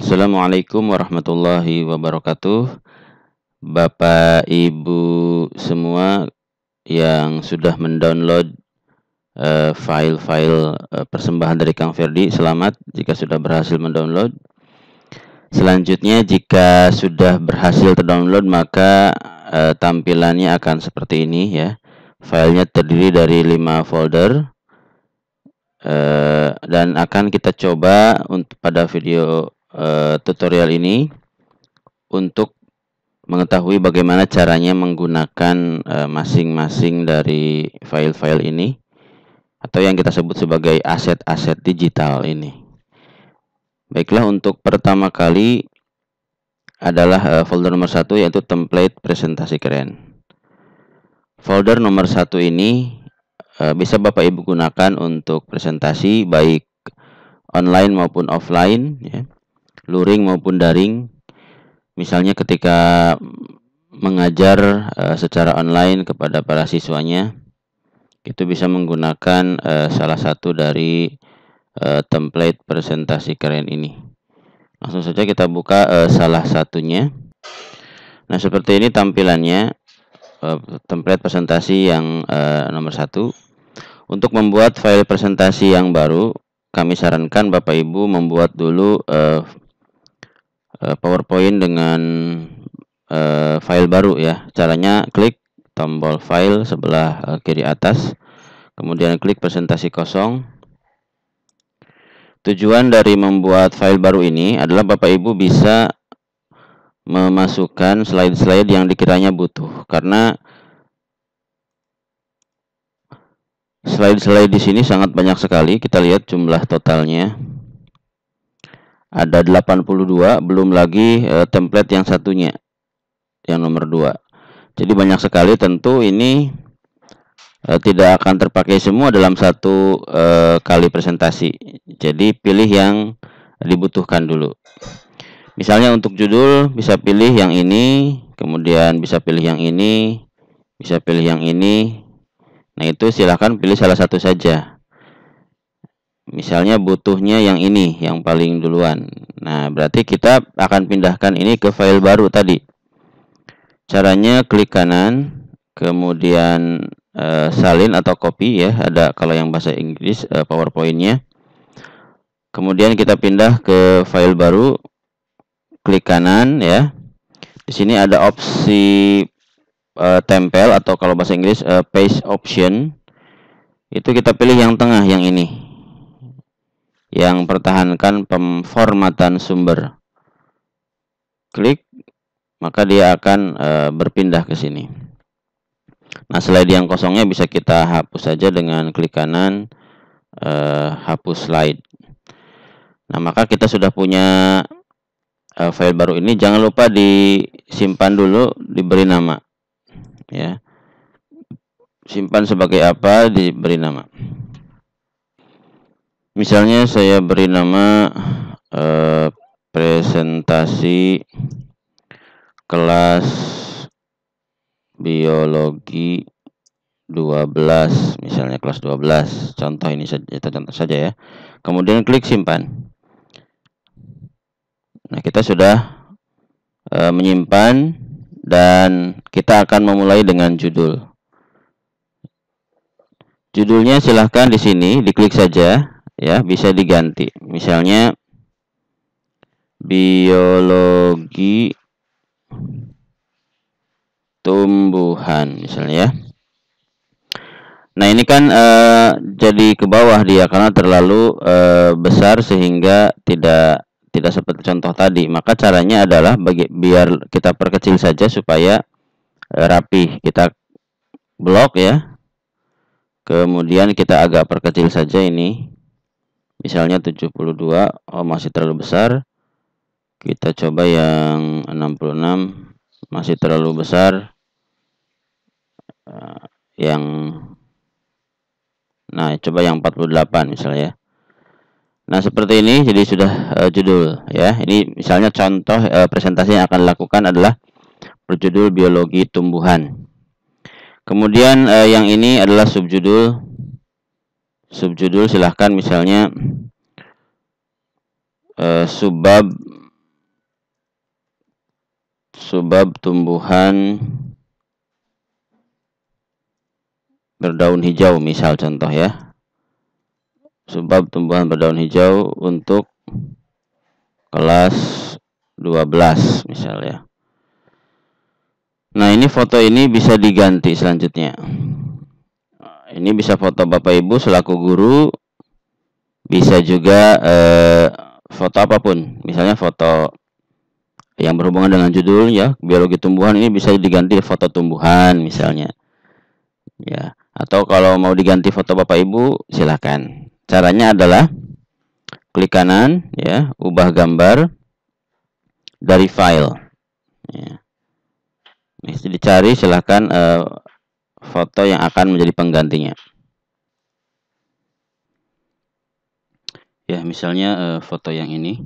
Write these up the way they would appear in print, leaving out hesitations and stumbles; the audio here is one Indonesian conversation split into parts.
Assalamualaikum warahmatullahi wabarakatuh. Bapak Ibu semua yang sudah mendownload file-file persembahan dari Kang Ferdi, selamat jika sudah berhasil mendownload. Selanjutnya jika sudah berhasil terdownload maka tampilannya akan seperti ini ya. Filenya terdiri dari 5 folder dan akan kita coba untuk pada video tutorial ini untuk mengetahui bagaimana caranya menggunakan masing-masing dari file-file ini atau yang kita sebut sebagai aset-aset digital ini. Baiklah, untuk pertama kali adalah folder nomor 1 yaitu template presentasi keren. Folder nomor 1 ini bisa Bapak Ibu gunakan untuk presentasi baik online maupun offline ya. Luring maupun daring. Misalnya ketika mengajar secara online kepada para siswanya, itu bisa menggunakan salah satu dari template presentasi keren ini. Langsung saja kita buka salah satunya. Nah, seperti ini tampilannya template presentasi yang nomor 1. Untuk membuat file presentasi yang baru, kami sarankan Bapak Ibu membuat dulu PowerPoint dengan file baru ya. Caranya klik tombol file sebelah kiri atas, kemudian klik presentasi kosong. Tujuan dari membuat file baru ini adalah Bapak Ibu bisa memasukkan slide-slide yang dikiranya butuh, karena slide-slide di sini sangat banyak sekali. Kita lihat jumlah totalnya ada 82, belum lagi template yang satunya, yang nomor 2. Jadi banyak sekali, tentu ini tidak akan terpakai semua dalam satu kali presentasi. Jadi pilih yang dibutuhkan dulu. Misalnya untuk judul bisa pilih yang ini, kemudian bisa pilih yang ini, bisa pilih yang ini. Nah, itu silahkan pilih salah satu saja. Misalnya butuhnya yang ini, yang paling duluan. Nah, berarti kita akan pindahkan ini ke file baru tadi. Caranya klik kanan, kemudian salin atau copy ya, ada kalau yang bahasa Inggris PowerPoint-nya. Kemudian kita pindah ke file baru, klik kanan ya. Di sini ada opsi tempel atau kalau bahasa Inggris paste option. Itu kita pilih yang tengah, yang ini. Yang pertahankan pemformatan sumber. Klik, maka dia akan berpindah ke sini. Nah, slide yang kosongnya bisa kita hapus saja dengan klik kanan, hapus slide. Nah, maka kita sudah punya file baru ini. Jangan lupa disimpan dulu, diberi nama ya. Simpan sebagai apa, diberi nama. Misalnya saya beri nama presentasi kelas biologi 12, misalnya kelas 12. Contoh ini saja, itu contoh saja ya. Kemudian klik simpan. Nah, kita sudah menyimpan dan kita akan memulai dengan judul. Judulnya silahkan di sini diklik saja ya, bisa diganti. Misalnya biologi tumbuhan misalnya ya. Nah, ini kan jadi ke bawah dia karena terlalu besar sehingga tidak seperti contoh tadi. Maka caranya adalah biar kita perkecil saja supaya rapi. Kita blok ya. Kemudian kita agak perkecil saja ini. Misalnya 72, oh masih terlalu besar. Kita coba yang 66, masih terlalu besar. Nah, coba yang 48 misalnya. Nah, seperti ini jadi sudah judul ya. Ini misalnya contoh presentasi yang akan dilakukan adalah berjudul biologi tumbuhan. Kemudian yang ini adalah subjudul. Subjudul silahkan misalnya subbab sebab tumbuhan berdaun hijau, misal contoh ya. Sebab tumbuhan berdaun hijau untuk kelas 12 misalnya. Nah, ini foto ini bisa diganti selanjutnya. Ini bisa foto Bapak Ibu selaku guru, bisa juga foto apapun. Misalnya foto yang berhubungan dengan judul ya, biologi tumbuhan, ini bisa diganti foto tumbuhan misalnya. Ya, atau kalau mau diganti foto Bapak Ibu, silakan. Caranya adalah klik kanan ya, ubah gambar dari file. Ya. Ini dicari, silakan foto yang akan menjadi penggantinya. Ya, misalnya foto yang ini.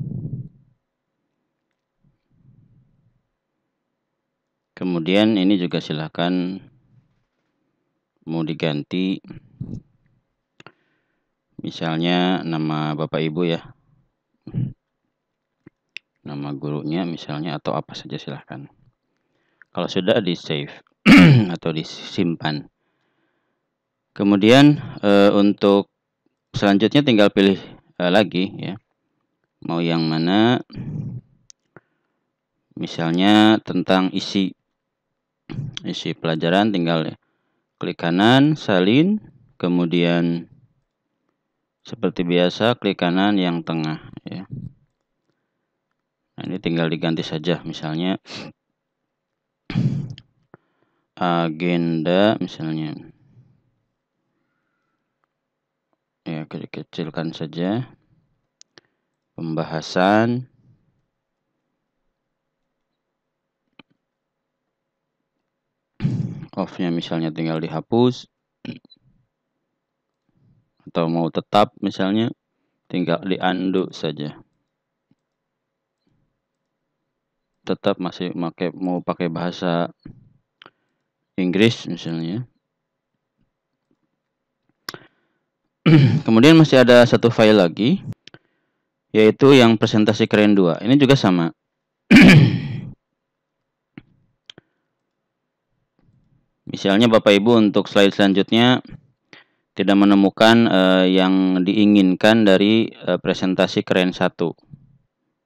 Kemudian ini juga silakan mau diganti. Misalnya nama Bapak Ibu ya. Nama gurunya misalnya atau apa saja silahkan. Kalau sudah di save atau disimpan. Kemudian untuk selanjutnya tinggal pilih lagi ya. Mau yang mana? Misalnya tentang isi pelajaran, tinggal klik kanan, salin, kemudian seperti biasa klik kanan yang tengah ya. Nah, ini tinggal diganti saja, misalnya agenda misalnya. Ya, kecilkan saja. Pembahasan. Off-nya misalnya tinggal dihapus. Atau mau tetap misalnya tinggal di-undo saja. Tetap masih mau pakai bahasa Inggris misalnya. Kemudian masih ada satu file lagi, yaitu yang presentasi keren 2. Ini juga sama. Misalnya Bapak Ibu untuk slide selanjutnya tidak menemukan yang diinginkan dari presentasi keren 1.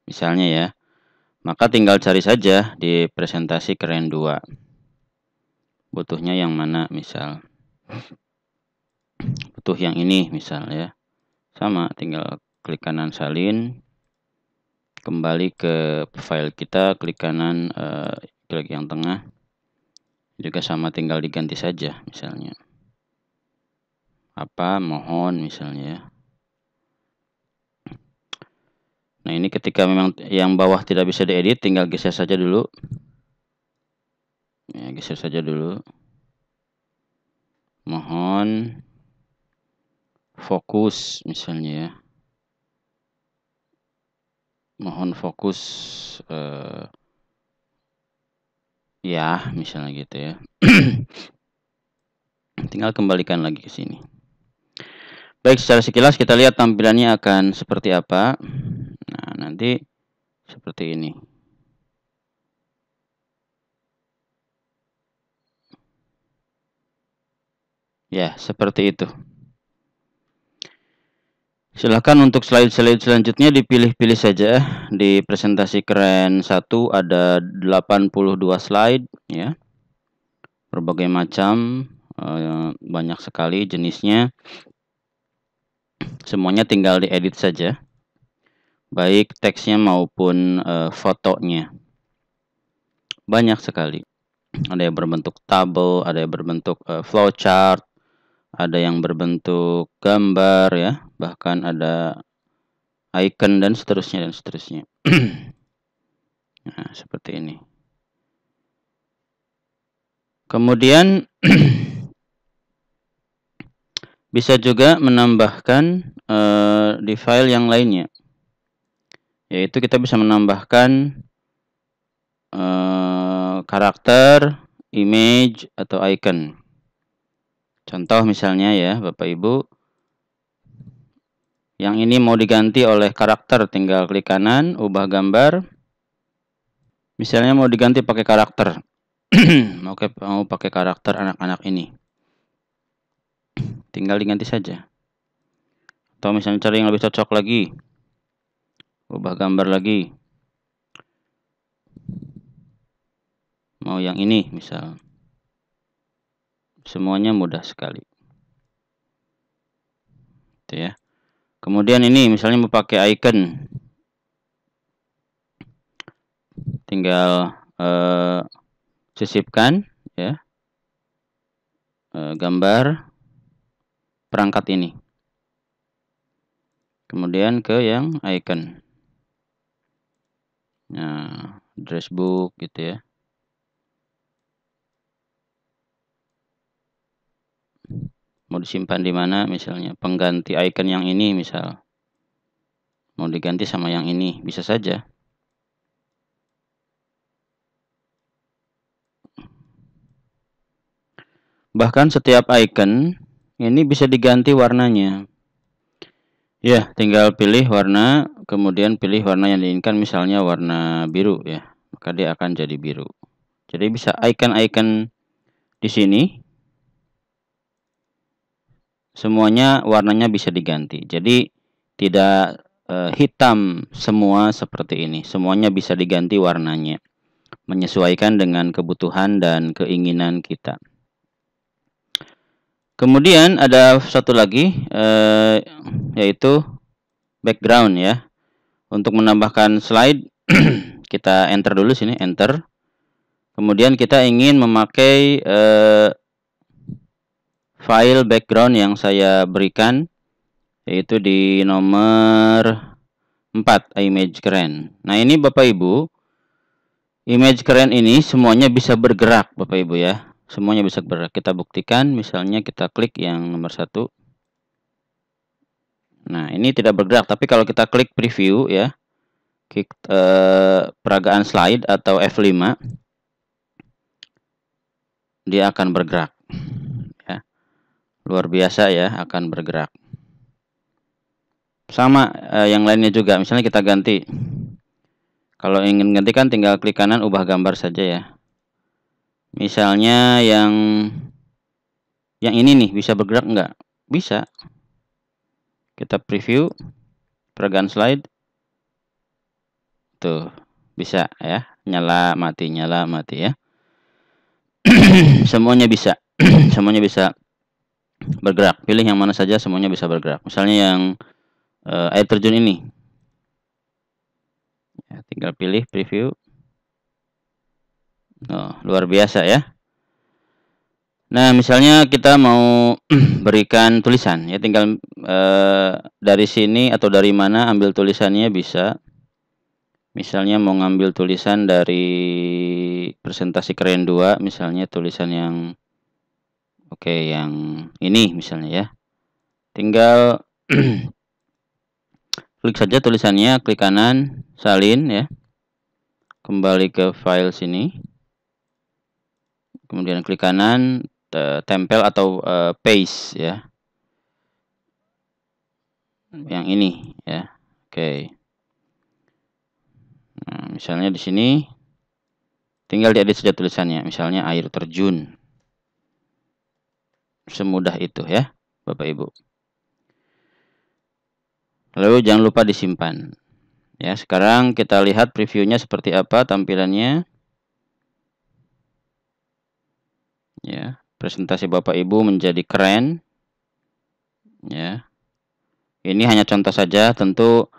Misalnya ya. Maka tinggal cari saja di presentasi keren 2. Butuhnya yang mana misal. Butuh yang ini misal ya. Sama, tinggal klik kanan salin. Kembali ke file kita, klik kanan, klik yang tengah. Juga sama, tinggal diganti saja misalnya. Apa, mohon misalnya ya. Nah, ini ketika memang yang bawah tidak bisa diedit, tinggal geser saja dulu. Ya, geser saja dulu. Mohon fokus misalnya ya. Mohon fokus ya, misalnya gitu ya. Tinggal kembalikan lagi ke sini. Baik, secara sekilas kita lihat tampilannya akan seperti apa. Nah, nanti seperti ini. Ya, seperti itu. Silahkan untuk slide-slide selanjutnya dipilih-pilih saja. Di presentasi keren 1 ada 82 slide ya. Berbagai macam, banyak sekali jenisnya. Semuanya tinggal diedit saja. Baik teksnya maupun fotonya. Banyak sekali. Ada yang berbentuk tabel, ada yang berbentuk flowchart, ada yang berbentuk gambar ya, bahkan ada icon dan seterusnya. Nah, seperti ini. Kemudian bisa juga menambahkan di file yang lainnya, yaitu kita bisa menambahkan karakter, image, atau icon. Contoh misalnya ya Bapak Ibu, yang ini mau diganti oleh karakter, tinggal klik kanan, ubah gambar. Misalnya mau diganti pakai karakter. mau pakai karakter anak-anak ini. Tinggal diganti saja. Atau misalnya cari yang lebih cocok lagi. Ubah gambar lagi. Mau yang ini misal. Semuanya mudah sekali. Itu ya. Kemudian ini misalnya mau pakai icon. Tinggal sisipkan ya. Gambar perangkat ini. Kemudian ke yang icon. Nah, address book gitu ya. Mau disimpan di mana misalnya, pengganti icon yang ini misal. Mau diganti sama yang ini, bisa saja. Bahkan setiap icon ini bisa diganti warnanya. Ya, tinggal pilih warna, kemudian pilih warna yang diinginkan, misalnya warna biru ya. Maka dia akan jadi biru. Jadi bisa icon-icon di sini semuanya warnanya bisa diganti. Jadi tidak hitam semua seperti ini. Semuanya bisa diganti warnanya, menyesuaikan dengan kebutuhan dan keinginan kita. Kemudian ada satu lagi yaitu background ya. Untuk menambahkan slide kita enter dulu sini, enter. Kemudian kita ingin memakai file background yang saya berikan, yaitu di nomor 4, image keren. Nah ini Bapak Ibu, image keren ini semuanya bisa bergerak Bapak Ibu ya. Semuanya bisa bergerak. Kita buktikan, misalnya kita klik yang nomor 1. Nah ini tidak bergerak, tapi kalau kita klik preview ya, klik peragaan slide atau F5, dia akan bergerak ya. Luar biasa ya, akan bergerak. Sama yang lainnya juga, misalnya kita ganti. Kalau ingin gantikan tinggal klik kanan, ubah gambar saja ya. Misalnya yang ini nih bisa bergerak enggak? Bisa. Kita preview peragaan slide. Tuh, bisa ya. Nyala mati ya. Semuanya bisa. Semuanya bisa bergerak. Pilih yang mana saja, semuanya bisa bergerak. Misalnya yang air terjun ini. Ya, tinggal pilih preview. Oh, luar biasa ya. Nah, misalnya kita mau berikan tulisan ya, tinggal dari sini atau dari mana ambil tulisannya bisa. Misalnya mau ngambil tulisan dari presentasi keren 2, misalnya tulisan yang yang ini misalnya ya. Tinggal klik saja tulisannya, klik kanan, salin ya. Kembali ke file sini. Kemudian klik kanan, tempel atau paste ya. Yang ini ya. Oke. Nah, misalnya di sini tinggal diedit saja tulisannya, misalnya air terjun. Semudah itu ya, Bapak Ibu. Lalu jangan lupa disimpan. Ya, sekarang kita lihat previewnya seperti apa tampilannya. Ya, presentasi Bapak Ibu menjadi keren. Ya. Ini hanya contoh saja, tentu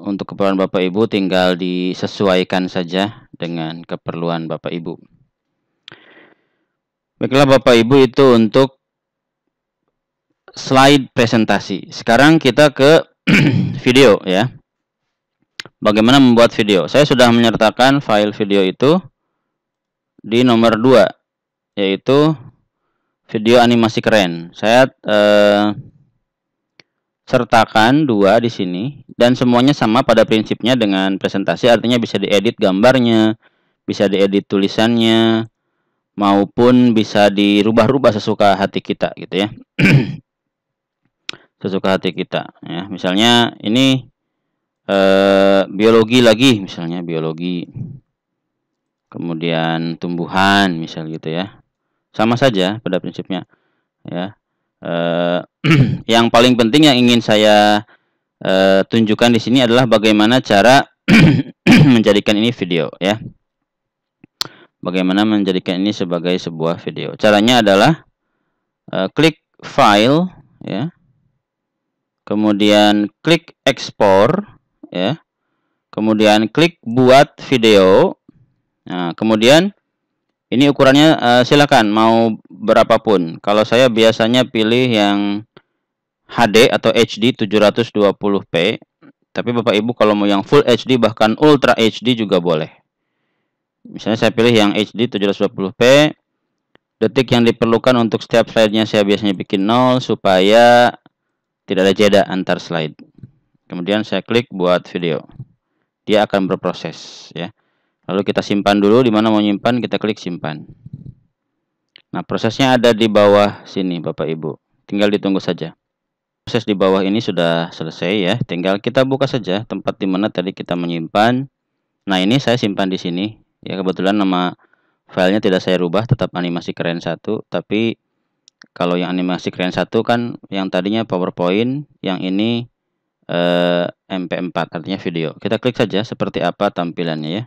untuk keperluan Bapak Ibu tinggal disesuaikan saja dengan keperluan Bapak Ibu. Baiklah Bapak Ibu, itu untuk slide presentasi. Sekarang kita ke video ya. Bagaimana membuat video? Saya sudah menyertakan file video itu di nomor 2, yaitu video animasi keren. Saya sertakan 2 di sini dan semuanya sama pada prinsipnya dengan presentasi, artinya bisa diedit gambarnya, bisa diedit tulisannya, maupun bisa dirubah-rubah sesuka hati kita gitu ya. Sesuka hati kita ya. Misalnya ini biologi lagi, misalnya biologi, kemudian tumbuhan, misal gitu ya. Sama saja pada prinsipnya, ya. Yang paling penting yang ingin saya tunjukkan di sini adalah bagaimana cara menjadikan ini video, ya. Bagaimana menjadikan ini sebagai sebuah video. Caranya adalah klik file, ya. Kemudian klik ekspor, ya. Kemudian klik buat video. Nah, kemudian ini ukurannya silakan mau berapapun. Kalau saya biasanya pilih yang HD atau HD 720p. Tapi Bapak Ibu kalau mau yang Full HD bahkan Ultra HD juga boleh. Misalnya saya pilih yang HD 720p. Detik yang diperlukan untuk setiap slide-nya saya biasanya bikin 0 supaya tidak ada jeda antar slide. Kemudian saya klik buat video. Dia akan berproses, ya. Lalu kita simpan dulu, di mana mau nyimpan kita klik simpan. Nah, prosesnya ada di bawah sini Bapak Ibu. Tinggal ditunggu saja. Proses di bawah ini sudah selesai, ya. Tinggal kita buka saja tempat di mana tadi kita menyimpan. Nah, ini saya simpan di sini. Ya, kebetulan nama filenya tidak saya rubah, tetap animasi keren 1, tapi kalau yang animasi keren 1 kan yang tadinya PowerPoint, yang ini MP4 artinya video. Kita klik saja seperti apa tampilannya, ya.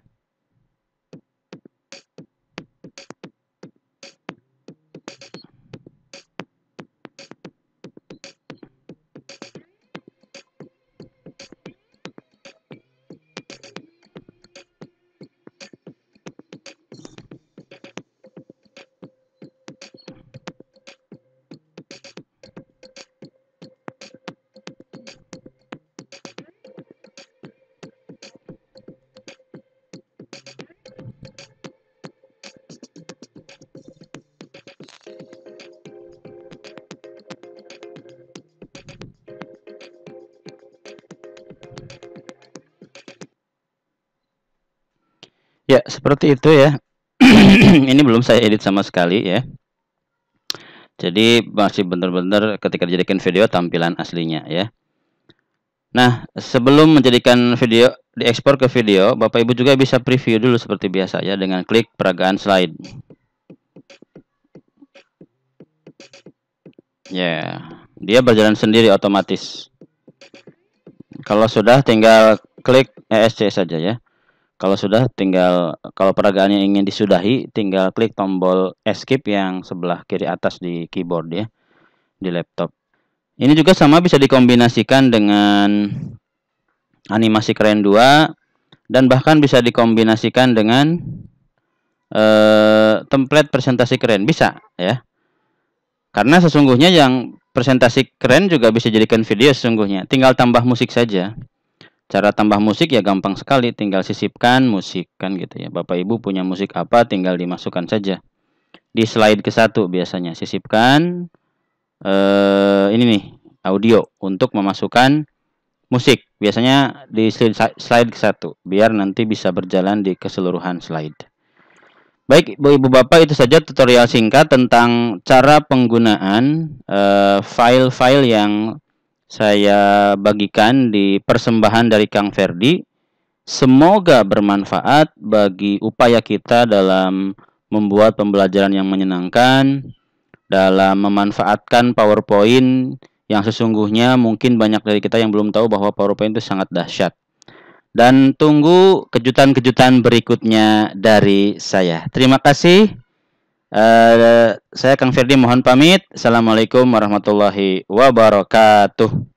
Ya, seperti itu, ya. Ini belum saya edit sama sekali, ya. Jadi masih benar-benar ketika dijadikan video tampilan aslinya, ya. Nah, sebelum menjadikan video diekspor ke video, Bapak Ibu juga bisa preview dulu seperti biasa, ya, dengan klik peragaan slide. Ya, dia berjalan sendiri otomatis. Kalau sudah tinggal klik ESC saja, ya. Kalau sudah tinggal, kalau peragaannya ingin disudahi, tinggal klik tombol escape yang sebelah kiri atas di keyboard, ya, di laptop. Ini juga sama bisa dikombinasikan dengan animasi keren 2 dan bahkan bisa dikombinasikan dengan template presentasi keren, bisa, ya. Karena sesungguhnya yang presentasi keren juga bisa jadikan video sesungguhnya, tinggal tambah musik saja. Cara tambah musik ya gampang sekali, tinggal sisipkan musik kan gitu, ya. Bapak Ibu punya musik apa tinggal dimasukkan saja. Di slide ke-1 biasanya sisipkan ini nih, audio untuk memasukkan musik. Biasanya di slide ke-1 biar nanti bisa berjalan di keseluruhan slide. Baik, Ibu Bapak, itu saja tutorial singkat tentang cara penggunaan file-file yang saya bagikan di persembahan dari Kang Ferdi. Semoga bermanfaat bagi upaya kita dalam membuat pembelajaran yang menyenangkan, dalam memanfaatkan PowerPoint yang sesungguhnya mungkin banyak dari kita yang belum tahu bahwa PowerPoint itu sangat dahsyat. Dan tunggu kejutan-kejutan berikutnya dari saya. Terima kasih. Saya Kang Ferdi mohon pamit. Assalamualaikum warahmatullahi wabarakatuh.